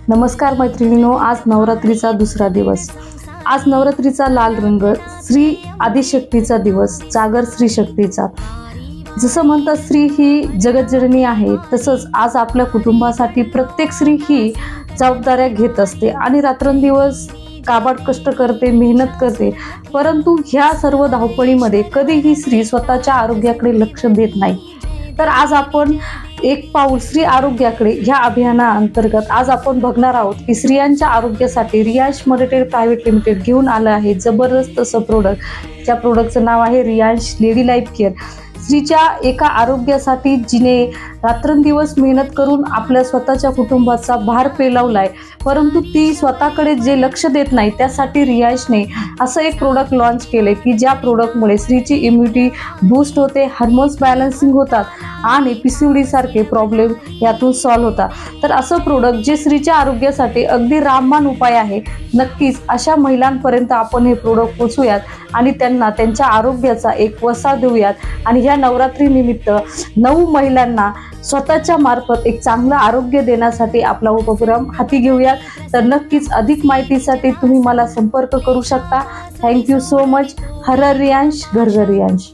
नमस्कार मैत्रिणींनो, आज नवरात्रीचा दुसरा दिवस। आज नवरात्रीचा लाल रंग, श्री आदिशक्तीचा दिवस, जागर श्री शक्तीचा। जसं म्हणतात स्त्री ही जगतजननी आहे, तसंच आज आपल्या कुटुंबासाठी प्रत्येक स्त्री ही जबाबदाऱ्या घेत असते आणि रात्रंदिवस काबाड कष्ट करते, मेहनत करते। परंतु ह्या सर्व धावपळीमध्ये कधीही स्त्री स्वतःच्या आरोग्याकडे लक्ष देत नाही। तर आज आपण एक पाऊल स्त्री आरोग्याकडे ह्या अभियानाअंतर्गत आज आपण बघणार आहोत की स्त्रियांच्या आरोग्यासाठी रियांश मर्टेड प्रायव्हेट लिमिटेड घेऊन आलं आहे जबरदस्त असं प्रोडक्ट। त्या प्रोडक्टचं नाव आहे रियांश लेडी लाईफ केअर। स्त्रीच्या एका आरोग्यासाठी जिने रात्रंदिवस मेहनत करून आपल्या स्वतःच्या कुटुंबाचा भार पेलावलाय, परंतु ती स्वतःकडे जे लक्ष देत नाही, त्यासाठी रियांशने असं एक प्रोडक्ट लॉन्च केले की ज्या प्रोडक्टमुळे स्त्रीची इम्युनिटी बूस्ट होते, हार्मोन्स बॅलन्सिंग होतात आणि पीसीओडी सारखे प्रॉब्लेम यातून सॉल्व्ह होतात। तर असं प्रोडक्ट जे स्त्रीच्या आरोग्यासाठी अगदी रामबाण उपाय आहे, नक्कीच अशा महिलांपर्यंत आपण हे प्रोडक्ट पोहोचूयात आणि त्यांना त्यांच्या आरोग्याचा एक वसा देऊयात आणि ह्या नवरात्री निमित्त 9 महिलांना स्वतःच्या मार्फत एक चांगलं आरोग्य देण्यासाठी आपला उपक्रम हाती घेऊयात। तर नक्कीच अधिक माहितीसाठी तुम्ही मला संपर्क करू शकता। Thank you so much. हर हर रियांश, घर घर रियांश।